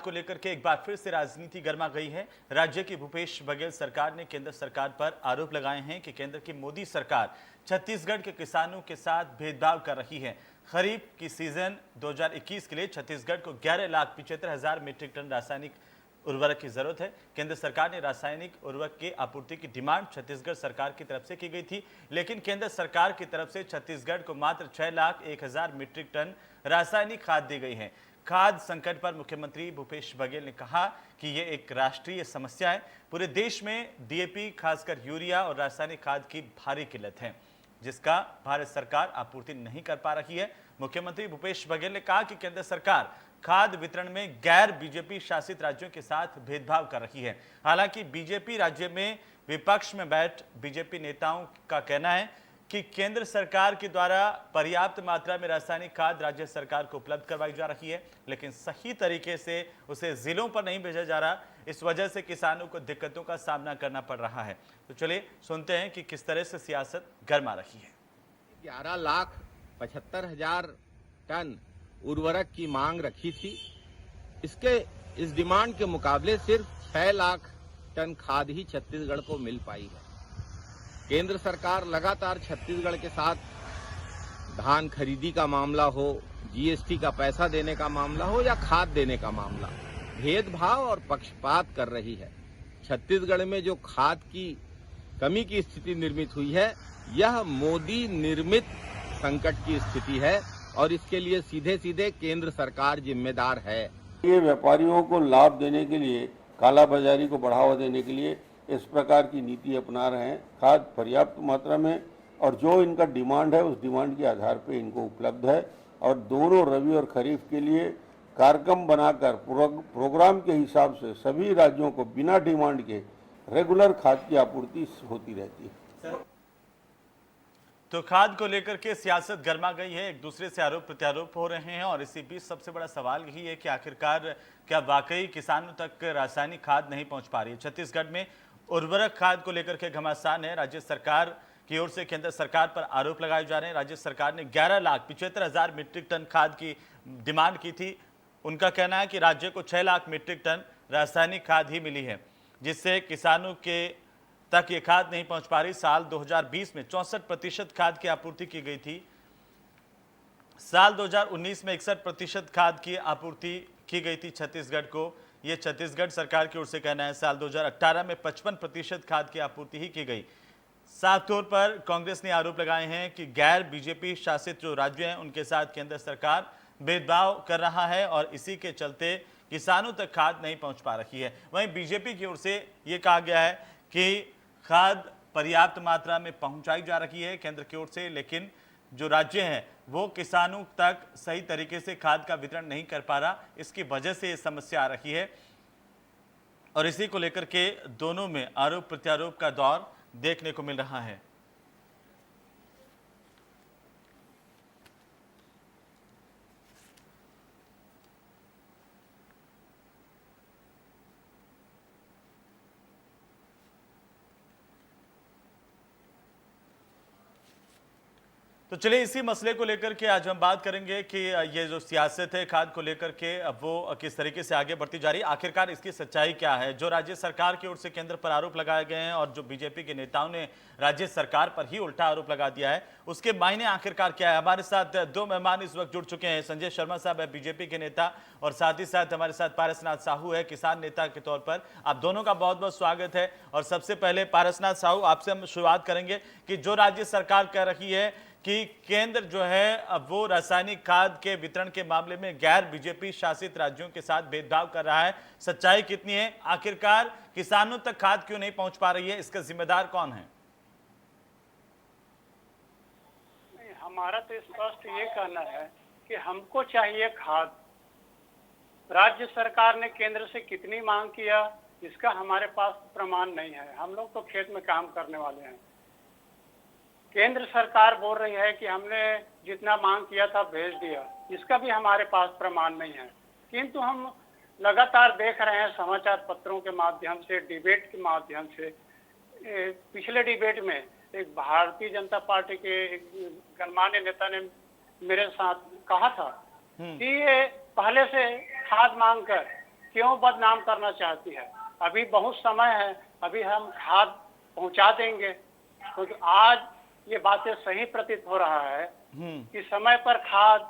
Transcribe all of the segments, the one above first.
को लेकर के एक बार फिर से राजनीति गर्मा गई है। राज्य की भूपेश बघेल सरकार ने केंद्र सरकार पर आरोप लगाए हैं कि केंद्र की मोदी सरकार छत्तीसगढ़ के किसानों के साथ भेदभाव कर रही है। खरीफ की सीजन 2021 के लिए छत्तीसगढ़ को 11,75,000 मीट्रिक टन रासायनिक उर्वरक की जरूरत है। केंद्र सरकार ने रासायनिक उर्वरक की आपूर्ति की डिमांड छत्तीसगढ़ सरकार की तरफ से की गई थी, लेकिन केंद्र सरकार की तरफ से छत्तीसगढ़ को मात्र 6,01,000 मीट्रिक टन रासायनिक खाद दी गई है। खाद संकट पर मुख्यमंत्री भूपेश बघेल ने कहा कि यह एक राष्ट्रीय समस्या है। पूरे देश में डीएपी, खासकर यूरिया और रासायनिक खाद की भारी किल्लत है, जिसका भारत सरकार आपूर्ति नहीं कर पा रही है। मुख्यमंत्री भूपेश बघेल ने कहा कि केंद्र सरकार खाद वितरण में गैर बीजेपी शासित राज्यों के साथ भेदभाव कर रही है। हालांकि बीजेपी राज्य में विपक्ष में बैठ बीजेपी नेताओं का कहना है कि केंद्र सरकार के द्वारा पर्याप्त मात्रा में रासायनिक खाद राज्य सरकार को उपलब्ध करवाई जा रही है, लेकिन सही तरीके से उसे जिलों पर नहीं भेजा जा रहा। इस वजह से किसानों को दिक्कतों का सामना करना पड़ रहा है। तो चलिए सुनते हैं कि किस तरह से सियासत गर्मा रही है। 11,75,000 टन उर्वरक की मांग रखी थी। इस डिमांड के मुकाबले सिर्फ 6 लाख टन खाद ही छत्तीसगढ़ को मिल पाई है। केंद्र सरकार लगातार छत्तीसगढ़ के साथ धान खरीदी का मामला हो, जीएसटी का पैसा देने का मामला हो या खाद देने का मामला, भेदभाव और पक्षपात कर रही है। छत्तीसगढ़ में जो खाद की कमी की स्थिति निर्मित हुई है, यह मोदी निर्मित संकट की स्थिति है और इसके लिए सीधे सीधे केंद्र सरकार जिम्मेदार है। ये व्यापारियों को लाभ देने के लिए, कालाबाजारी को बढ़ावा देने के लिए इस प्रकार की नीति अपना रहे हैं। खाद पर्याप्त मात्रा में और जो इनका डिमांड है उस डिमांड के आधार पे इनको उपलब्ध है और दोनों रबी और खरीफ के लिए कार्यक्रम बनाकर प्रोग्राम के हिसाब से सभी राज्यों को बिना डिमांड के रेगुलर खाद की आपूर्ति होती रहती है। तो खाद को लेकर के सियासत गर्मा गई है, एक दूसरे से आरोप प्रत्यारोप हो रहे हैं और इसी बीच सबसे बड़ा सवाल यही है कि आखिरकार क्या वाकई किसानों तक रासायनिक खाद नहीं पहुंच पा रही है। छत्तीसगढ़ में उर्वरक खाद को लेकर के घमासान है। राज्य सरकार की ओर से केंद्र सरकार पर आरोप लगाए जा रहे हैं। राज्य सरकार ने 11,75,000 मीट्रिक टन खाद की डिमांड की थी। उनका कहना है कि राज्य को 6 लाख मीट्रिक टन रासायनिक खाद ही मिली है, जिससे किसानों के तक ये खाद नहीं पहुंच पा रही। साल 2020 में 64% खाद की आपूर्ति की गई थी। साल 2019 में 61% खाद की आपूर्ति की गई थी छत्तीसगढ़ को। ये छत्तीसगढ़ सरकार की ओर से कहना है। साल 2018 में 55% खाद की आपूर्ति ही की गई। साफ तौर पर कांग्रेस ने आरोप लगाए हैं कि गैर बीजेपी शासित जो राज्य हैं उनके साथ केंद्र सरकार भेदभाव कर रहा है और इसी के चलते किसानों तक खाद नहीं पहुंच पा रही है। वहीं बीजेपी की ओर से ये कहा गया है कि खाद पर्याप्त मात्रा में पहुंचाई जा रही है केंद्र की ओर से, लेकिन जो राज्य हैं वो किसानों तक सही तरीके से खाद का वितरण नहीं कर पा रहा। इसकी वजह से ये समस्या आ रही है और इसी को लेकर के दोनों में आरोप प्रत्यारोप का दौर देखने को मिल रहा है। तो चलिए इसी मसले को लेकर के आज हम बात करेंगे कि ये जो सियासत है खाद को लेकर के अब वो किस तरीके से आगे बढ़ती जा रही है। आखिरकार इसकी सच्चाई क्या है। जो राज्य सरकार की ओर से केंद्र पर आरोप लगाए गए हैं और जो बीजेपी के नेताओं ने राज्य सरकार पर ही उल्टा आरोप लगा दिया है, उसके मायने आखिरकार क्या है। हमारे साथ दो मेहमान इस वक्त जुड़ चुके हैं। संजय शर्मा साहब है बीजेपी के नेता और साथ ही साथ हमारे साथ पारसनाथ साहू है किसान नेता के तौर पर। आप दोनों का बहुत बहुत स्वागत है। और सबसे पहले पारसनाथ साहू, आपसे हम शुरुआत करेंगे कि जो राज्य सरकार कह रही है कि केंद्र जो है अब वो रासायनिक खाद के वितरण के मामले में गैर बीजेपी शासित राज्यों के साथ भेदभाव कर रहा है, सच्चाई कितनी है। आखिरकार किसानों तक खाद क्यों नहीं पहुंच पा रही है, इसका जिम्मेदार कौन है। हमारा तो स्पष्ट ये कहना है कि हमको चाहिए खाद। राज्य सरकार ने केंद्र से कितनी मांग किया इसका हमारे पास प्रमाण नहीं है। हम लोग तो खेत में काम करने वाले हैं। केंद्र सरकार बोल रही है कि हमने जितना मांग किया था भेज दिया, इसका भी हमारे पास प्रमाण नहीं है। किंतु हम लगातार देख रहे हैं समाचार पत्रों के माध्यम से, डिबेट के माध्यम से। पिछले डिबेट में एक भारतीय जनता पार्टी के एक गणमान्य नेता ने मेरे साथ कहा था कि ये पहले से खाद मांग कर क्यों बदनाम करना चाहती है? अभी बहुत समय है, अभी हम खाद पहुंचा देंगे। तो आज ये बातें सही प्रतीत हो रहा है कि समय पर खाद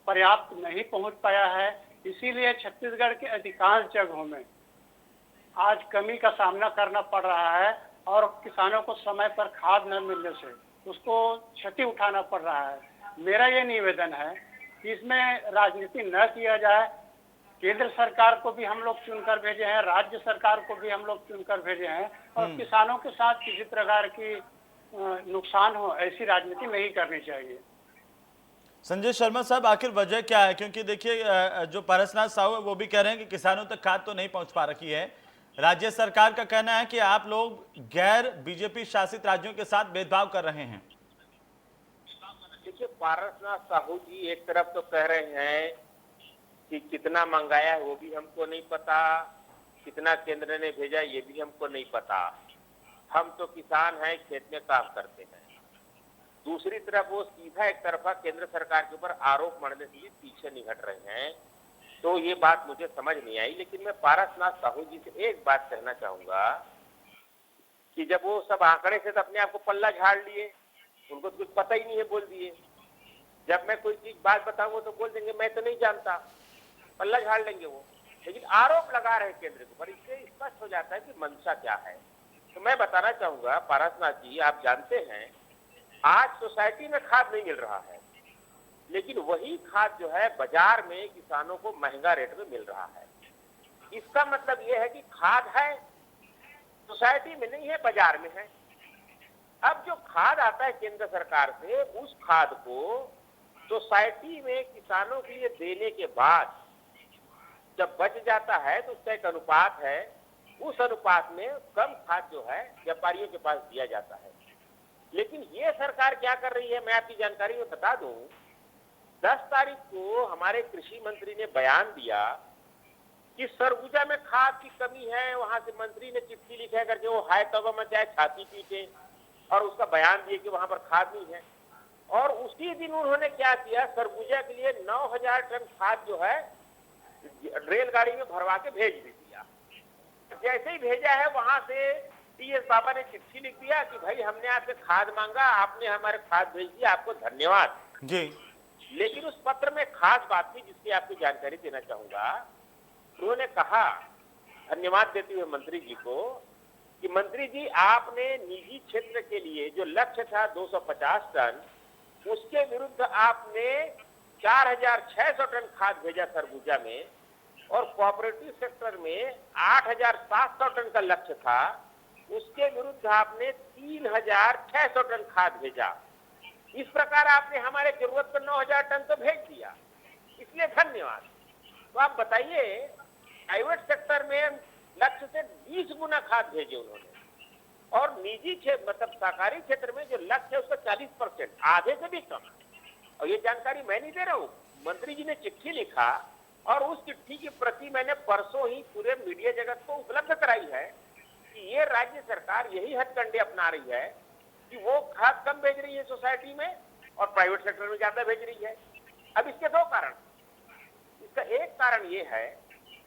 पर्याप्त नहीं पहुंच पाया है, इसीलिए छत्तीसगढ़ के अधिकांश जगहों में आज कमी का सामना करना पड़ रहा है और किसानों को समय पर खाद न मिलने से उसको क्षति उठाना पड़ रहा है। मेरा ये निवेदन है कि इसमें राजनीति न किया जाए। केंद्र सरकार को भी हम लोग चुनकर भेजे हैं, राज्य सरकार को भी हम लोग चुनकर भेजे हैं, और किसानों के साथ किसी प्रकार की नुकसान हो ऐसी राजनीति नहीं करनी चाहिए। संजय शर्मा साहब, आखिर वजह क्या है? क्योंकि देखिए जो पारसनाथ साहू है वो भी कह रहे हैं कि किसानों तक खाद तो नहीं पहुंच पा रही है। राज्य सरकार का कहना है कि आप लोग गैर बीजेपी शासित राज्यों के साथ भेदभाव कर रहे हैं। देखिए, पारसनाथ साहू जी एक तरफ तो कह रहे हैं कि कितना मंगाया है वो भी हमको नहीं पता, कितना केंद्र ने भेजा ये भी हमको नहीं पता, हम तो किसान हैं, खेत में काम करते हैं। दूसरी तरफ वो सीधा एक तरफा केंद्र सरकार के ऊपर आरोप मढ़ने से ये पीछे नहीं हट रहे हैं। तो ये बात मुझे समझ नहीं आई। लेकिन मैं पारसनाथ साहू जी से एक बात कहना चाहूंगा कि जब वो सब आंकड़े से तो अपने आप को पल्ला झाड़ लिए, उनको तो कुछ पता ही नहीं है, बोल दिए। जब मैं कोई चीज बात बताऊंगा तो बोल देंगे मैं तो नहीं जानता, पल्ला झाड़ लेंगे वो। लेकिन आरोप लगा रहे केंद्र के ऊपर, इससे स्पष्ट हो जाता है कि मंशा क्या है। तो मैं बताना चाहूंगा पारसनाथ जी, आप जानते हैं आज सोसाइटी में खाद नहीं मिल रहा है, लेकिन वही खाद जो है बाजार में किसानों को महंगा रेट में मिल रहा है। इसका मतलब यह है कि खाद है सोसाइटी में नहीं है, बाजार में है। अब जो खाद आता है केंद्र सरकार से, उस खाद को सोसाइटी में किसानों के लिए देने के बाद जब बच जाता है तो उसका एक अनुपात है, उस अनुपात में कम खाद जो है व्यापारियों के पास दिया जाता है। लेकिन ये सरकार क्या कर रही है, मैं आपकी जानकारी में बता दूं, 10 तारीख को हमारे कृषि मंत्री ने बयान दिया कि सरगुजा में खाद की कमी है। वहां से मंत्री ने चिट्ठी लिखा करके वो हाय तौबा मचाए, छाती पीटे और उसका बयान दिए कि वहां पर खाद नहीं है। और उसी दिन उन्होंने क्या किया, सरगुजा के लिए 9000 टन खाद जो है रेलगाड़ी में भरवा के भेज भी दिया। जैसे ही भेजा है वहां से टीएस बाबा ने चिट्ठी लिख दिया कि भाई हमने आपसे खाद मांगा, आपने हमारे खाद भेज दिया, आपको धन्यवाद जी। लेकिन उस पत्र में खास बात थी जिसकी आपको जानकारी देना चाहूंगा। उन्होंने कहा, धन्यवाद देते हुए मंत्री जी को, कि मंत्री जी आपने निजी क्षेत्र के लिए जो लक्ष्य था 250 टन, उसके विरुद्ध आपने 4600 टन खाद भेजा सरगुजा में, और कोऑपरेटिव सेक्टर में 8700 टन का लक्ष्य था, उसके विरुद्ध आपने 3600 टन खाद भेजा। इस प्रकार आपने हमारे जरूरत पर 9000 टन तो भेज दिया, इसलिए धन्यवाद। तो आप बताइए, प्राइवेट सेक्टर में लक्ष्य से 20 गुना खाद भेजे उन्होंने, और निजी क्षेत्र मतलब सरकारी क्षेत्र में जो लक्ष्य है उसका 40%, आधे से भी कम। और ये जानकारी मैं नहीं दे रहा हूँ, मंत्री जी ने चिट्ठी लिखा और उस चिट्ठी की प्रति मैंने परसों ही पूरे मीडिया जगत को उपलब्ध कराई है कि ये राज्य सरकार यही हथकंडे अपना रही है कि वो खाद कम भेज रही है सोसाइटी में और प्राइवेट सेक्टर में ज्यादा भेज रही है। अब इसके 2 कारण। इसका एक कारण ये है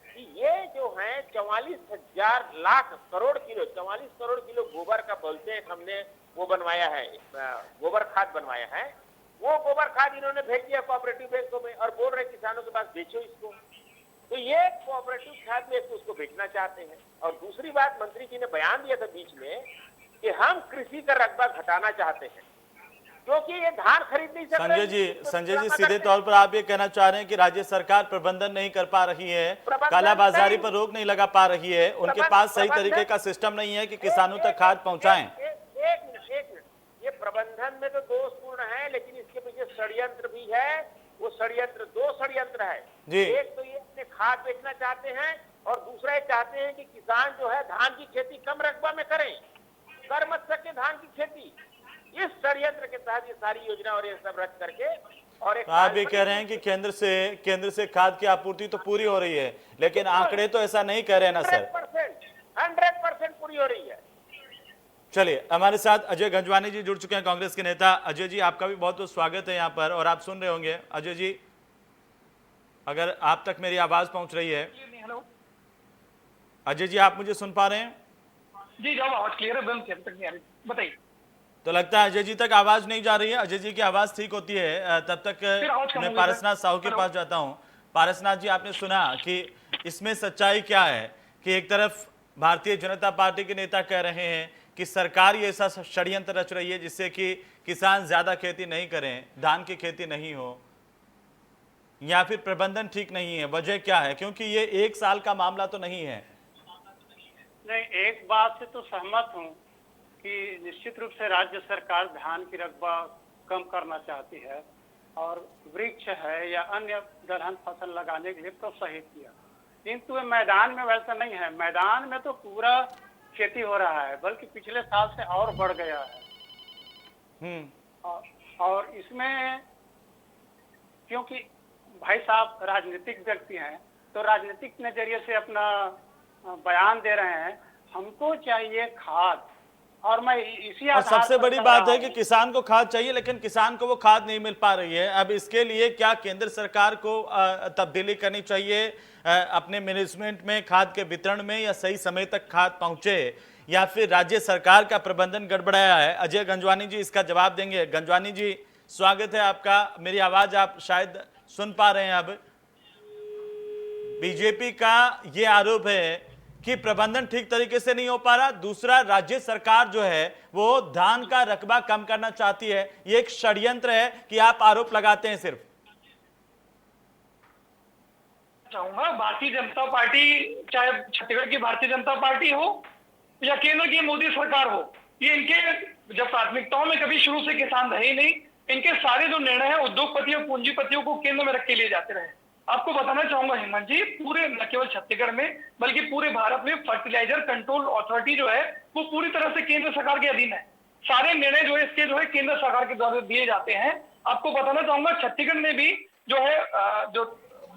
कि ये जो है 44,000 लाख करोड़ किलो 44 करोड़ किलो गोबर का बोलते हैं, हमने वो बनवाया है, गोबर खाद बनवाया है। वो गोबर खाद इन्होंने भेज दिया कोऑपरेटिव बैंकों में और बोल रहे किसानों के पास बेचो इसको। तो ये कोऑपरेटिव खाद में उसको बेचना चाहते हैं। और दूसरी बात, मंत्री जी ने बयान दिया था बीच में कि हम कृषि का रकबा घटाना चाहते हैं क्योंकि ये धान खरीद नहीं सकते। संजय जी सीधे तौर पर आप ये कहना चाह रहे हैं कि राज्य सरकार प्रबंधन नहीं कर पा रही है, कालाबाजारी पर रोक नहीं लगा पा रही है, उनके पास सही तरीके का सिस्टम नहीं है कि किसानों तक खाद पहुंचाएं। एक मिनट, ये प्रबंधन में तो दोषपूर्ण है, लेकिन इसके पीछे षड्यंत्र भी है। वो षड्यंत्र 2 षड्यंत्र है जी। एक तो ये खाद बेचना चाहते हैं और दूसरा ये चाहते हैं कि किसान जो है धान की खेती कम रकबा में करें, कर मत सके धान की खेती। इस षड्यंत्र के तहत ये सारी योजना और ये सब रद्द करके और एक आप भी कह रहे हैं कि केंद्र से खाद की आपूर्ति तो पूरी हो रही है, लेकिन आंकड़े तो ऐसा नहीं कह रहे हैं ना सर। 100% पूरी हो रही है। चलिए, हमारे साथ अजय गंजवानी जी जुड़ चुके हैं, कांग्रेस के नेता। अजय जी, आपका भी बहुत बहुत स्वागत है यहाँ पर, और आप सुन रहे होंगे। अजय जी, अगर आप तक मेरी आवाज पहुंच रही है। हेलो। अजय जी, आप मुझे सुन पा रहे हैं? जी जब आवाज क्लियर है, बिल्कुल तक नहीं आ रही, बताइए। तो लगता है अजय जी तक आवाज नहीं जा रही है। अजय जी की आवाज ठीक होती है तब तक आवाज कम मैं हो गई पारसनाथ साहू के हेलो। पास जाता हूं। पारसनाथ जी, आपने सुना कि इसमें सच्चाई क्या है कि एक तरफ भारतीय जनता पार्टी के नेता कह रहे हैं कि सरकार ये ऐसा षड्यंत्र रच रही है जिससे कि किसान ज्यादा खेती नहीं करें, धान की खेती नहीं हो, या फिर प्रबंधन ठीक नहीं है। वजह क्या है? क्योंकि ये 1 साल का मामला तो नहीं है। नहीं, एक बात से तो सहमत हूँ कि निश्चित रूप से राज्य सरकार धान की रकबा कम करना चाहती है और वृक्ष है या अन्य दलहन फसल लगाने के लिए तो सही किया, किंतु मैदान में वैसा नहीं है। मैदान में तो पूरा खेती हो रहा है, बल्कि पिछले साल से और बढ़ गया है। और इसमें क्योंकि भाई साहब राजनीतिक व्यक्ति हैं, तो राजनीतिक नजरिए से अपना बयान दे रहे हैं। हमको चाहिए खाद, और मैं इसी और आधार सबसे पर बड़ी कह बात रहा है कि हूं। किसान को खाद चाहिए, लेकिन किसान को वो खाद नहीं मिल पा रही है। अब इसके लिए क्या केंद्र सरकार को तब्दीली करनी चाहिए अपने मैनेजमेंट में, खाद के वितरण में, या सही समय तक खाद पहुंचे, या फिर राज्य सरकार का प्रबंधन गड़बड़ाया है? अजय गंजवानी जी इसका जवाब देंगे। गंजवानी जी, स्वागत है आपका। मेरी आवाज आप शायद सुन पा रहे हैं। अब बीजेपी का ये आरोप है कि प्रबंधन ठीक तरीके से नहीं हो पा रहा। दूसरा, राज्य सरकार जो है वो धान का रकबा कम करना चाहती है। ये एक षड्यंत्र है कि आप आरोप लगाते हैं सिर्फ? चाहूंगा भारतीय जनता पार्टी, चाहे छत्तीसगढ़ की भारतीय जनता पार्टी हो या केंद्र की मोदी सरकार हो, ये इनके जब प्राथमिकताओं में कभी शुरू से किसान रहे ही नहीं। इनके सारे जो निर्णय हैं उद्योगपतियों पूंजीपतियों को केंद्र में रख के लिए जाते रहे। आपको बताना चाहूंगा हेमंत जी, पूरे न केवल छत्तीसगढ़ में बल्कि पूरे भारत में फर्टिलाइजर कंट्रोल अथॉरिटी जो है वो पूरी तरह से केंद्र सरकार के अधीन है। सारे निर्णय जो है इसके जो है केंद्र सरकार के द्वारा दिए जाते हैं। आपको बताना चाहूंगा छत्तीसगढ़ में भी जो है जो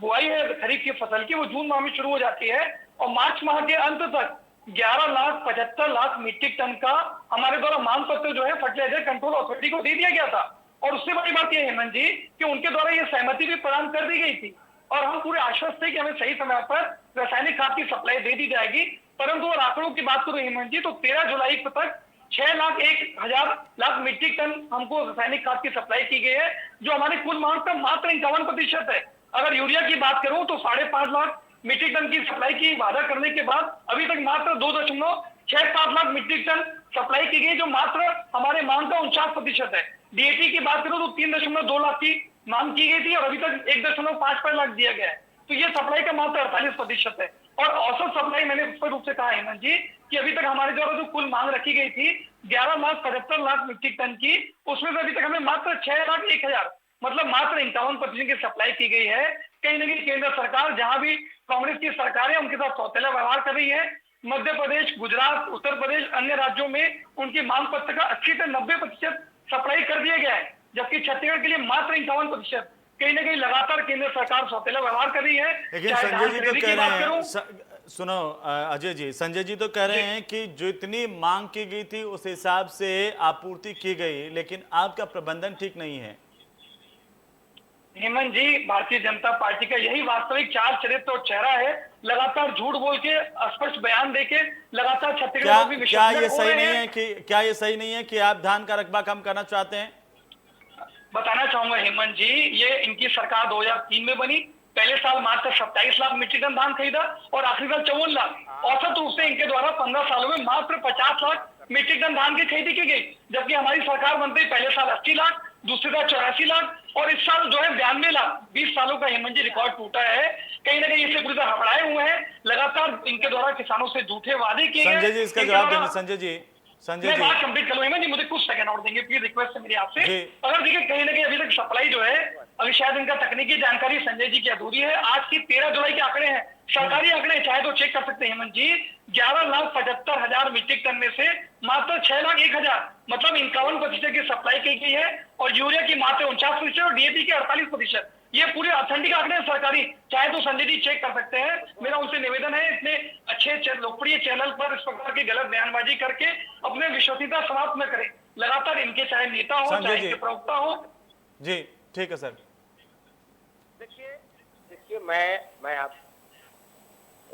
बुआई है खरीफ की फसल की, वो जून माह में शुरू हो जाती है और मार्च माह के अंत तक 11,75,00,000 मीट्रिक टन का हमारे द्वारा मांग पत्र जो है फर्टिलाइजर कंट्रोल अथॉरिटी को दे दिया गया था। और उससे बड़ी बात यह है हेमंत जी कि उनके द्वारा यह सहमति भी प्रदान कर दी गई थी और हम पूरे आश्वस्त थे कि हमें सही समय पर रासायनिक खाद की सप्लाई दे दी जाएगी। परंतु अगर आंकड़ों की बात करूं हेमंत जी, तो 13 जुलाई तक 6,01,000 मीट्रिक टन हमको रासायनिक खाद की सप्लाई की गई है, जो हमारी कुल मांग का मात्र 51% है। अगर यूरिया की बात करूं तो 5.5 लाख मीट्रिक टन की सप्लाई की वादा करने के बाद अभी तक मात्र 2.67 लाख मीट्रिक टन सप्लाई की गई, जो मात्र हमारे मांग का 49% है। डीएटी की बात करूं तो 3.2 लाख की मांग की गई थी और अभी तक 1.55 लाख दिया गया है, तो ये सप्लाई का मात्र 48% है। और औसत सप्लाई मैंने स्पष्ट रूप से कहा हेमंत जी कि अभी तक हमारे द्वारा जो कुल मांग रखी गई थी 11,75,00,000 मीट्रिक टन की, उसमें से अभी तक हमें मात्र 6,01,000 मतलब मात्र 51% की सप्लाई की गई है। कहीं ना कहीं केंद्र सरकार, जहां भी कांग्रेस की सरकार है, उनके साथ सौतेला व्यवहार कर रही है। मध्य प्रदेश, गुजरात, उत्तर प्रदेश, अन्य राज्यों में उनकी मांग पत्र का 80 से 90% सप्लाई कर दिया गया है, जबकि छत्तीसगढ़ के लिए मात्र 51%। कहीं ना कहीं लगातार केंद्र सरकार सौतेला व्यवहार कर रही है। लेकिन संजय जी तो कह रहे हैं, सुनो अजय जी, संजय जी तो कह रहे हैं कि जितनी मांग की गई थी उस हिसाब से आपूर्ति की गई, लेकिन आपका प्रबंधन ठीक नहीं है। हेमंत जी, भारतीय जनता पार्टी का यही वास्तविक चार चरित्र और चेहरा है। लगातार झूठ बोल के, अस्पष्ट बयान देके लगातार छत्तीसगढ़ में क्या ये सही नहीं है कि आप धान का रकबा कम करना चाहते हैं? बताना चाहूंगा हेमंत जी, ये इनकी सरकार 2003 में बनी। पहले साल मात्र 27 लाख मीट्रिक टन धान खरीदा और आखिरी साल 54 लाख। औसत रूप से इनके द्वारा 15 सालों में मात्र 50 लाख मीट्रिक टन धान की खरीदी की गई, जबकि हमारी सरकार बनते ही पहले साल 80 लाख, दूसरे साल 84 लाख और इस साल जो है 92 लाख। 20 सालों का हेमंत जी रिकॉर्ड टूटा है। कहीं ना कहीं इससे पूरी तरह हड़बड़ाए हुए हैं। लगातार इनके द्वारा किसानों से झूठे वादे किए गए। संजय जी इसका जवाब देंगे। संजय जी मैं बात कंप्लीट कर लूंगा जी, मुझे कुछ सेकंड और देंगे प्लीज, रिक्वेस्ट है मेरी आपसे। अगर देखिए कहीं ना कहीं अभी तक सप्लाई जो है, अभी शायद इनका तकनीकी जानकारी संजय जी की अधूरी है। आज की 13 जुलाई के आंकड़े हैं, सरकारी आंकड़े, चाहे तो चेक कर सकते हैं हेमंत जी। 11,75,000 मीट्रिक टन में से मात्र 6,01,000 मतलब 51% की सप्लाई की गई है और यूरिया की मात्र 49% और डीएपी के 48%। ये पूरे ऑथेंटिक आंकड़े हैं सरकारी, चाहे तो संजय जी चेक कर सकते हैं। मेरा उनसे निवेदन है, इतने अच्छे लोकप्रिय चैनल पर इस प्रकार की गलत बयानबाजी करके अपने विश्वसनीयता समाप्त न करें। लगातार इनके चाहे नेता हो, चाहे इनके प्रवक्ता हो। जी ठीक है सर। देखिए मैं आप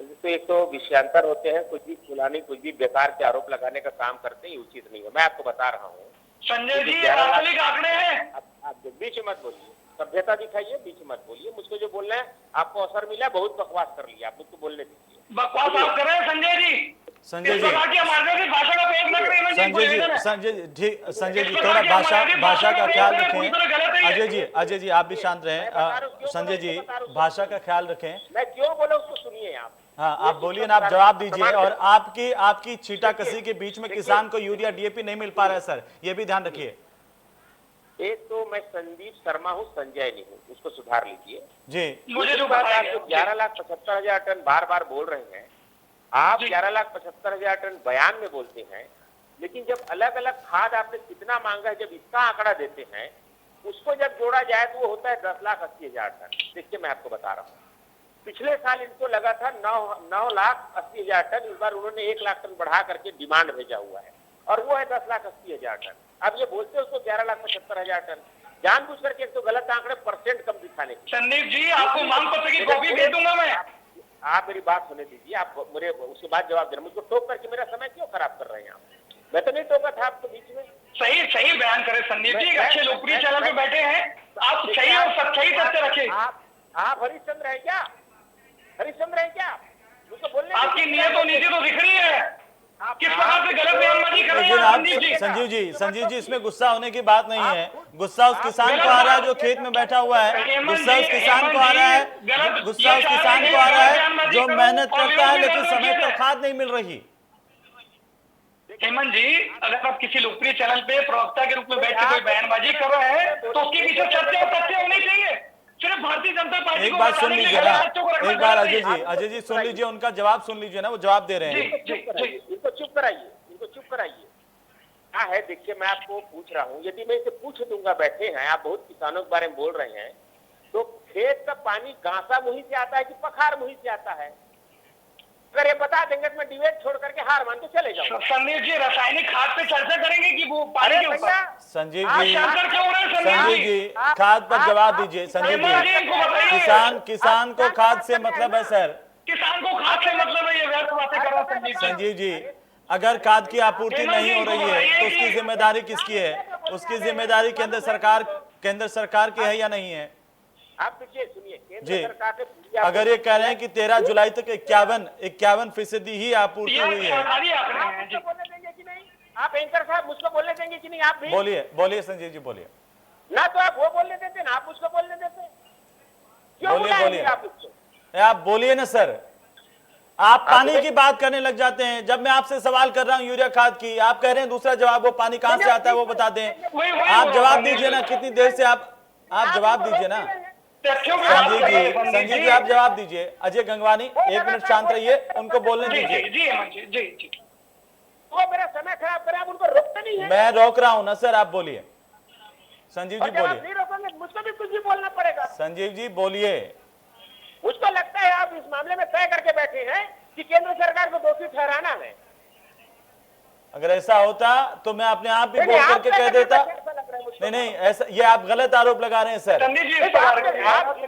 तो एक तो विषयांतर होते हैं, कुछ भी फुलानी, कुछ भी बेकार के आरोप लगाने का काम करते हैं, ये उचित नहीं है। मैं आपको बता रहा हूँ संजय जी, वास्तविक आंकड़े हैं। आप बीच में मत बोलिए, सभ्यता दिखाइए, बीच में मत बोलिए। मुझको जो बोलना है, आपको अवसर मिला, बहुत बकवास कर लिया, आप मुझको बोलने दीजिए। बकवास आप कर रहे हैं संजय जी। संजय इस जी, प्रकार की हमारे से भाषा का प्रयोग न करें। संजय जी थोड़ा भाषा का ख्याल रखें। अजय जी आप भी शांत रहें। संजय जी भाषा का ख्याल रखें। मैं क्यों बोला उसको सुनिए आप। हाँ आप बोलिए ना, आप जवाब दीजिए। और आपकी छीटाकशी के बीच में किसान को यूरिया डीएपी नहीं मिल पा रहा है सर, ये भी ध्यान रखिए। एक तो मैं संदीप शर्मा हूँ, संजय नहीं हूँ, उसको सुधार लीजिए जी। मुझे जो बात आप 11,75,000 टन बार बार बोल रहे हैं, आप 11,75,000 टन बयान में बोलते हैं, लेकिन जब अलग अलग खाद आपने कितना मांगा है, जब इसका आंकड़ा देते हैं, उसको जब जोड़ा जाए तो वो होता है 10,80,000 टन। देखिए मैं आपको बता रहा हूँ, पिछले साल इनको लगा था 9,80,000 टन, इस बार उन्होंने 1 लाख टन बढ़ा करके डिमांड भेजा हुआ है, और वो है 10,80,000 टन। अब ये बोलते हैं उसको 11,75,000 टन, जानबूझ करके एक तो गलत आंकड़े परसेंट कम दिखाने के। संदीप जी आपको मांग पत्र की कॉपी दे दूंगा मैं। आप मेरी बात सुने दीजिए, आप मेरे उसके बाद जवाब देना। मुझको टोक करके मेरा समय क्यों खराब कर रहे हैं आप? मैं तो नहीं टोका था आपको बीच में। सही बयान करें संदीप जी, अच्छे लोकप्रिय चैनल पे बैठे हैं आप, सही और सच्चाई तथ्य रखें। आप हरिश्चंद्र है क्या? हरिश्चंद्र है क्या? मुझको बोलने आपकी नीयत और नीति तो दिख रही है, किस प्रकार से गलत बयानबाजी कर रहे हैं लेकिन संदीप जी। संजीव जी इसमें गुस्सा होने की बात नहीं है। गुस्सा उस किसान को आ रहा है जो खेत में बैठा हुआ है, गुस्सा उस किसान को आ रहा है, गुस्सा उस किसान को आ रहा है जो मेहनत करता है लेकिन समय पर खाद नहीं मिल रही। हेमंत जी, अगर आप किसी लोकप्रिय चैनल पे प्रवक्ता के रूप में बैठ के कोई बयानबाजी कर रहे हैं तो उसके पीछे सत्य और तथ्य होने चाहिए। सिर्फ भारतीय जनता पार्टी एक को बात सुन बचाने के लिए लीजिए ना, गलत को रखना एक बार गलत है। अजय जी सुन लीजिए, उनका जवाब सुन लीजिए ना, वो जवाब दे रहे हैं। इनको चुप कराइए, इनको चुप कराइए। क्या है देखिए, मैं आपको पूछ रहा हूँ, यदि मैं इसे पूछ दूंगा, बैठे हैं आप, बहुत किसानों के बारे में बोल रहे हैं, तो खेत का पानी गांसा मुही से आता है कि पखार मुही से आता है? अगर ये बता देंगे तो मैं डिबेट छोड़ करके हार मान के चले जाऊंगा। संदीप जी रासायनिक खाद पे चर्चा करेंगे कि वो पानी के ऊपर? संजीव जी खाद पर जवाब दीजिए। संजीव जी किसान को खाद से मतलब है सर, किसान को खाद से मतलब है, ये व्यर्थ बातें कर रहा है संजीव जी। अगर खाद की आपूर्ति नहीं हो रही है तो उसकी जिम्मेदारी किसकी है? उसकी जिम्मेदारी केंद्र सरकार की है या नहीं है? आप पीछे सुनिए, जी, केंद्र सरकार से अगर ये कह रहे हैं कि 13 जुलाई तक 51% ही आपूर्ति हुई है। बोलने देंगे कि नहीं? आप एंकर साहब मुझको बोलने देंगे कि नहीं? आप भी बोलिए संजीव जी बोलिए ना, तो आप वो बोलने देते ना, आप मुझको बोलने देते क्यों? बोलिए आप मुझको आप बोलिए ना सर। आप पानी की बात करने लग जाते हैं। जब मैं आपसे सवाल कर रहा हूं यूरिया खाद की, आप कह रहे हैं दूसरा जवाब, वो पानी कहां से आता है वो बता दें। आप जवाब दीजिए ना, कितनी देर से आप जवाब दीजिए ना। संजीव जी आप जवाब दीजिए। अजय गंगवानी 1 मिनट शांत रहिए, उनको बोलने दीजिए। जी वो मेरा समय खराब करे, आप उनको रोकते नहीं है। मैं रोक रहा हूं ना सर, आप बोलिए। संजीव जी जब आप बोलिए। नहीं रोकेंगे मुझको भी कुछ भी बोलना पड़ेगा। संजीव जी बोलिए। मुझको लगता है आप इस मामले में तय करके बैठे हैं कि केंद्र सरकार को दोषी ठहराना है। अगर ऐसा होता तो मैं अपने आप भी बोल करके कह देता। नहीं ऐसा, ये आप गलत आरोप लगा रहे हैं सर।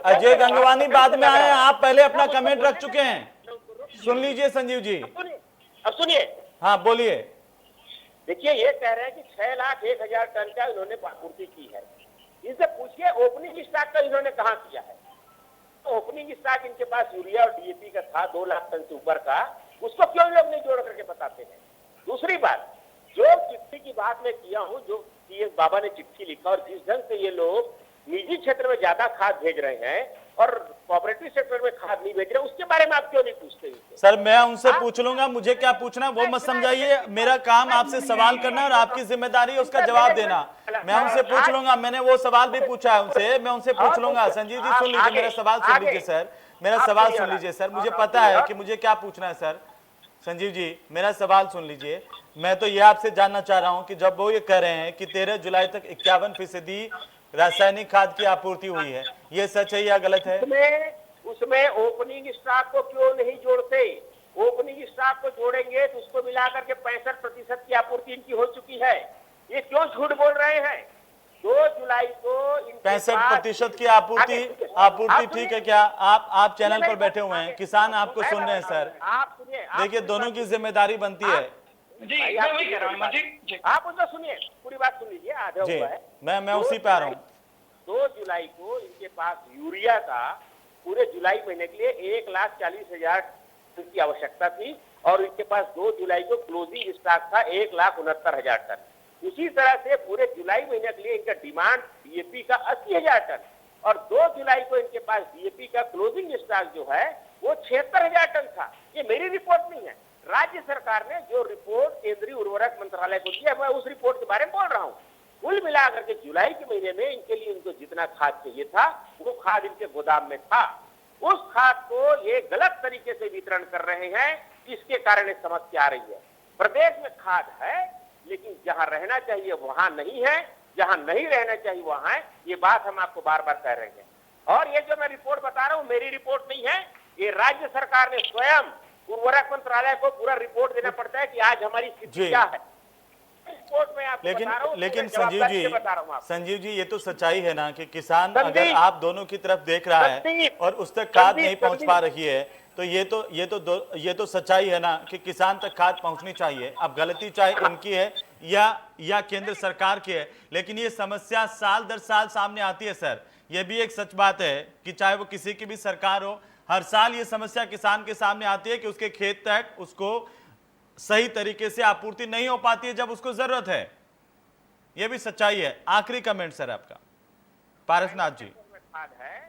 अजय गंगवानी बाद में आए, आप पहले अपना कमेंट रख चुके हैं। सुन लीजिए संजीव जी। अब सुनिए, हाँ बोलिए। देखिए ये कह रहे हैं कि 6,01,000 टन का इन्होंने आपूर्ति की है। इनसे पूछिए ओपनिंग स्टॉक का इन्होंने कहाँ किया है? तो ओपनिंग स्टॉक इनके पास यूरिया और डीएपी का था 2 लाख टन से ऊपर का, उसको क्यों लोग नहीं जोड़ करके बताते हैं? दूसरी बात, जो चिट्ठी की बात मैं किया हूं, जो सीएस बाबा ने चिट्ठी लिखा और जिस ढंग से ये लोग निजी क्षेत्र में ज्यादा खाद भेज रहे हैं और कोऑपरेटिव सेक्टर में खाद नहीं भेज रहे, उसके बारे में आप क्यों नहीं पूछते? सर मैं उनसे पूछ लूंगा, मुझे क्या पूछना वो मत समझाइए। मेरा काम आपसे सवाल करना और आपकी जिम्मेदारी है उसका जवाब देना। मैं उनसे पूछ लूंगा, मैंने वो सवाल भी पूछा है उनसे, मैं उनसे पूछ लूंगा। संजीव जी सुन लीजिए मेरा सवाल, सुन लीजिए सर, मेरा सवाल सुन लीजिए सर। मुझे पता है कि मुझे क्या पूछना है सर। संजीव जी मेरा सवाल सुन लीजिए। मैं तो ये आपसे जानना चाह रहा हूं कि जब वो ये कह रहे हैं कि 13 जुलाई तक 51% रासायनिक खाद की आपूर्ति हुई है, ये सच है या गलत है? उसमें ओपनिंग स्टॉक को क्यों नहीं जोड़ते? ओपनिंग स्टॉक को जोड़ेंगे तो उसको मिलाकर के 65% की आपूर्ति इनकी हो चुकी है। ये क्यों झूठ बोल रहे हैं? 2 जुलाई को इनके 65% की आपूर्ति ठीक है क्या? आप चैनल पर बैठे हुए हैं, किसान आपको सुन रहे हैं सर। आप सुनिए, देखिए दोनों की जिम्मेदारी बनती है जी, मैं वही कह रहा हूँ जी। आप उसमें सुनिए, पूरी बात सुन लीजिए, आधा जी। हुआ है। मैं उसी पे आ रहा हूँ। 2 जुलाई को इनके पास यूरिया का पूरे जुलाई महीने के लिए 1,40,000 टन की आवश्यकता थी और इनके पास 2 जुलाई को क्लोजिंग स्टॉक था 1,69,000 टन। उसी तरह से पूरे जुलाई महीने के लिए इनका डिमांड डीएपी का 80,000 टन और 2 जुलाई को इनके पास डीएपी का क्लोजिंग स्टॉक जो है वो 76,000 टन था। ये मेरी रिपोर्ट नहीं है, राज्य सरकार ने जो रिपोर्ट केंद्रीय उर्वरक मंत्रालय को दिया, मैं उस रिपोर्ट के बारे में बोल रहा हूँ। कुल मिलाकर के जुलाई के महीने में इनके लिए इनको जितना खाद चाहिए था वो खाद इनके गोदाम में था। उस खाद को ये गलत तरीके से वितरण कर रहे हैं, इसके कारण एक समस्या आ रही है। प्रदेश में खाद है लेकिन जहां रहना चाहिए वहां नहीं है, जहां नहीं रहना चाहिए वहां है। ये बात हम आपको बार बार कह रहे हैं। और ये जो मैं रिपोर्ट बता रहा हूँ मेरी रिपोर्ट नहीं है, ये राज्य सरकार ने स्वयं उर्वरक मंत्रालय को पूरा रिपोर्ट देना पड़ता है कि आज हमारी स्थिति क्या है। रिपोर्ट में आपको बता रहा हूं, लेकिन जवाबदारी से बता रहा हूं आपको। संजीव जी ये तो सच्चाई है ना कि किसान संदीप, अगर आप दोनों की तरफ देख रहा है संदीप, और उस तक खाद संदीप, नहीं पहुंच संदीप। पा रही है तो ये तो सच्चाई है ना कि किसान तक खाद पहुंचनी चाहिए। अब गलती चाहे उनकी है या केंद्र सरकार की है, लेकिन ये समस्या साल दर साल सामने आती है सर। ये भी एक सच बात है कि चाहे वो किसी की भी सरकार हो, हर साल ये समस्या किसान के सामने आती है कि उसके खेत तक उसको सही तरीके से आपूर्ति नहीं हो पाती है जब उसको जरूरत है। यह भी सच्चाई है। आखिरी कमेंट सर आपका, पारसनाथ जी। खाद है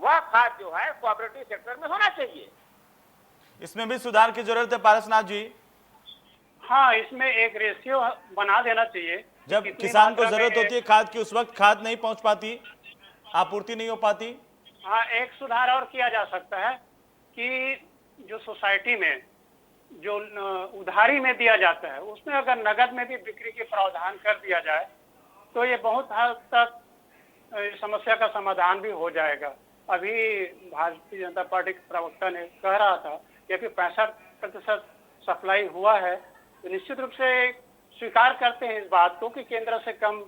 वह खाद जो है कोऑपरेटिव सेक्टर में होना चाहिए। इसमें भी सुधार की जरूरत है पारसनाथ जी। हाँ, इसमें एक रेशियो बना देना चाहिए। जब कितनी किसान को मात्रा जरूरत में- होती है खाद की, उस वक्त खाद नहीं पहुंच पाती, आपूर्ति नहीं हो पाती। हाँ, एक सुधार और किया जा सकता है कि जो सोसाइटी में जो उधारी में दिया जाता है उसमें अगर नगद में भी बिक्री के प्रावधान कर दिया जाए तो ये बहुत हद तक इस समस्या का समाधान भी हो जाएगा। अभी भारतीय जनता पार्टी के प्रवक्ता ने कह रहा था कि अभी 65% सप्लाई हुआ है, तो निश्चित रूप से स्वीकार करते हैं इस बात को कि केंद्र से कम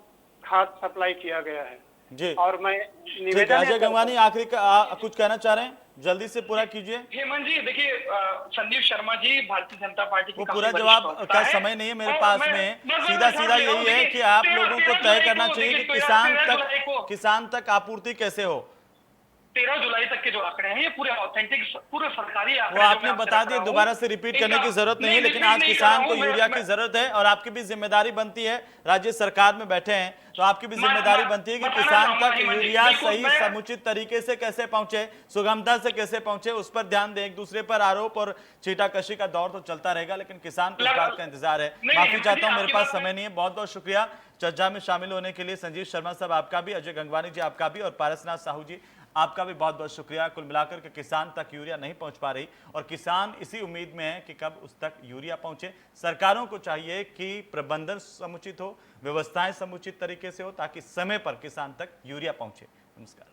खाद सप्लाई किया गया है। जी और मैं ठीक, निवेदन अजय गंगवानी आखिरी कुछ कहना चाह रहे हैं, जल्दी से पूरा कीजिए। हेमंत जी देखिए, संदीप शर्मा जी भारतीय जनता पार्टी की वो काफी पूरा वरिष्ठ जवाब वक्ता का है। समय नहीं है मेरे और पास मैं- में। बस सीधा मैं सीधा समझ रहा हूँ, यही है देखिए, कि आप 13 लोगों को जुलाई तय करना को, चाहिए कि देखिए, किसान 13 जुलाई को किसान तक आपूर्ति कैसे हो। 13 जुलाई तक के जो आंकड़े हैं ये पूरे ऑथेंटिक पूरे सरकारी वो आंकड़े जो मैं आपने आपसे बता रख दिए, रहा हूं। दोबारा से रिपीट करने की जरूरत नहीं है, लेकिन रिपीट आज नहीं कर किसान रहा को हूं, यूरिया मैं- की जरूरत है और आपकी भी जिम्मेदारी बनती है, राज्य सरकार में बैठे हैं तो आपकी भी जिम्मेदारी बनती है कि बताना किसान चाहूंगा तक हेमंत जी, यूरिया बिल्कुल, सही मैं- समुचित तरीके से कैसे पहुंचे, सुगमता से कैसे पहुंचे, उस पर ध्यान दें। एक दूसरे पर आरोप और छीटाकशी का दौर तो चलता रहेगा, लेकिन किसान को इस बात का इंतजार है। नहीं, माफी हेमंत चाहता जी, हूं, मेरे आपकी पास बात समय नहीं है। बहुत बहुत शुक्रिया चर्चा में शामिल होने के लिए। संजीव शर्मा साहब आपका भी, अजय गंगवानी जी आपका भी, और पारसनाथ साहू जी आपका भी बहुत बहुत शुक्रिया। कुल मिलाकर के किसान तक यूरिया नहीं पहुंच पा रही और किसान इसी उम्मीद में है कि कब उस तक यूरिया पहुंचे। सरकारों को चाहिए कि प्रबंधन समुचित हो, व्यवस्थाएं समुचित तरीके से हो ताकि समय पर किसान तक यूरिया पहुंचे। नमस्कार।